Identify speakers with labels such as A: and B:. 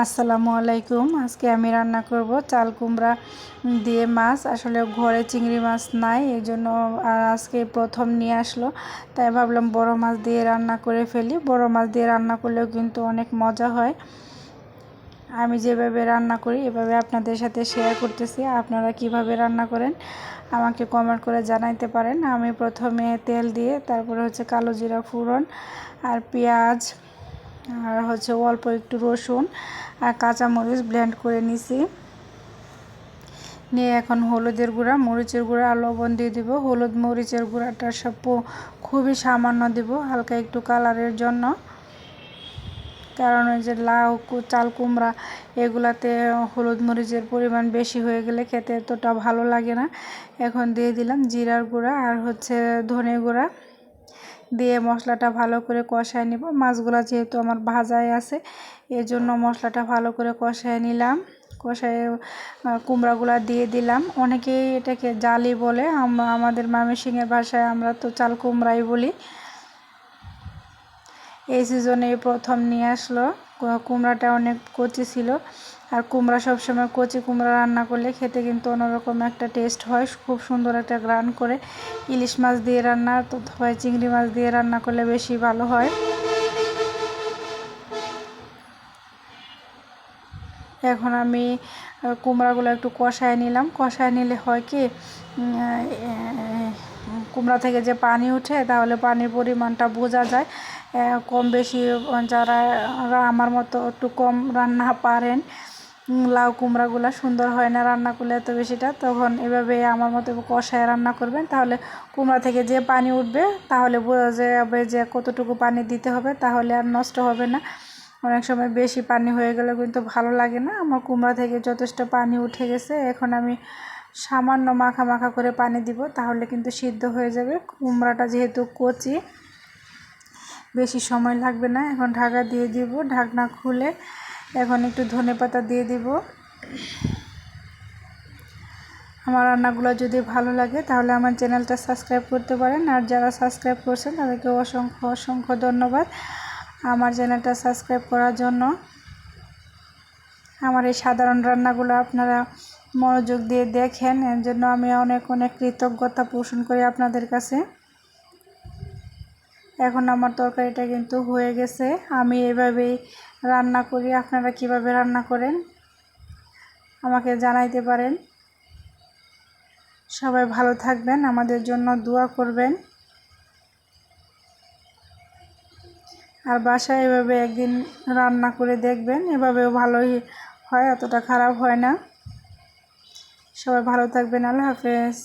A: আসসালামু আলাইকুম। আজকে আমি রান্না করব চাল কুমড়া দিয়ে মাছ। আসলে ঘরে চিংড়ি মাছ নাই, এই জন্য আজকে প্রথম নিয়ে আসলো, তাই ভাবলাম বড় মাছ দিয়ে রান্না করে ফেলি। বড় মাছ দিয়ে রান্না করলেও কিন্তু অনেক মজা হয়। আমি যেভাবে রান্না করি এভাবে আপনাদের সাথে শেয়ার করতেছি। আপনারা কিভাবে রান্না করেন আমাকে কমেন্ট করে জানাইতে পারেন। আমি প্রথমে তেল দিয়ে তারপরে কালো জিরা ফোড়ন আর পেঁয়াজ আর অল্প একটু রসুন আর কাঁচামরিচ ব্লেন্ড করে নিছি। নিয়ে এখন হলুদের গুঁড়া, মরিচের গুঁড়া আর লবণ দিয়ে দিব। হলুদ মরিচের গুঁড়াটা খুবই সামান্য দিব, হালকা একটু কালারের জন্য। কারণ ওই যে লাউ, চাল কুমড়া এগুলাতে হলুদ মরিচের পরিমাণ বেশি হয়ে গেলে খেতে এতটা ভালো লাগে না। এখন দিয়ে দিলাম জিরার গুঁড়া আর ধনে গুঁড়া দিয়ে মশলাটা ভালো করে কষায় নিব। মাছগুলা যেহেতু আমার ভাজায় আছে, এই জন্য মশলাটা ভালো করে কষায় নিলাম। কষায় কুমড়াগুলা দিয়ে দিলাম। অনেকেই এটাকে জালি বলে, আমাদের ময়মনসিংহের ভাষায় আমরা তো চাল কুমড়াই বলি। এই সিজনে প্রথম নিয়ে আসলো। কুমড়াটা অনেক কচি ছিল, আর কুমড়া সবসময় কচি কুমড়া রান্না করলে খেতে কিন্তু অন্যরকম একটা টেস্ট হয়, খুব সুন্দর একটা গ্রান করে। ইলিশ মাছ দিয়ে রান্না অথবা চিংড়ি মাছ দিয়ে রান্না করলে বেশি ভালো হয়। এখন আমি কুমড়াগুলো একটু কষায় নিলাম। কষায় নিলে হয় কি, কুমড়া থেকে যে পানি ওঠে, তাহলে পানির পরিমাণটা বোঝা যায়। কম বেশি যারা আমার মতো একটু কম রান্না পারেন, লাউ কুমড়াগুলো সুন্দর হয় না রান্না করলে এত বেশিটা, তখন এভাবে আমার মতো কষায় রান্না করবেন। তাহলে কুমড়া থেকে যে পানি উঠবে তাহলে বোঝা যাবে যে কতটুকু পানি দিতে হবে, তাহলে আর নষ্ট হবে না। অনেক সময় বেশি পানি হয়ে গেলে কিন্তু ভালো লাগে না। আমার কুমড়া থেকে যথেষ্ট পানি উঠে গেছে। এখন আমি সামান্য মাখা মাখা করে পানি দিব, তাহলে কিন্তু সিদ্ধ হয়ে যাবে। কুমড়াটা যেহেতু কচি, বেশি সময় লাগবে না। এখন ঢাকা দিয়ে দিব। ঢাকনা খুলে এখন একটু ধনেপাতা দিয়ে দিব। আমার রান্নাগুলো যদি ভালো লাগে তাহলে আমার চ্যানেলটা সাবস্ক্রাইব করতে পারেন, আর যারা সাবস্ক্রাইব করছেন তাদেরকে অসংখ্য অসংখ্য ধন্যবাদ আমার চ্যানেলটা সাবস্ক্রাইব করার জন্য। আমার এই সাধারণ রান্নাগুলো আপনারা মনোযোগ দিয়ে দেখেন, এর জন্য আমি অনেক অনেক কৃতজ্ঞতা পোষণ করি আপনাদের কাছে। এখন আমার তরকারিটা কিন্তু হয়ে গেছে। আমি এভাবেই রান্না করি। আপনারা কিভাবে রান্না করেন আমাকে জানাইতে পারেন। সবাই ভালো থাকবেন, আমাদের জন্য দোয়া করবেন। আর বাসায় এভাবে একদিন রান্না করে দেখবেন, এভাবেও ভালোই হয়, অতটা খারাপ হয় না। সবাই ভালো থাকবেন। আল্লাহ হাফেজ।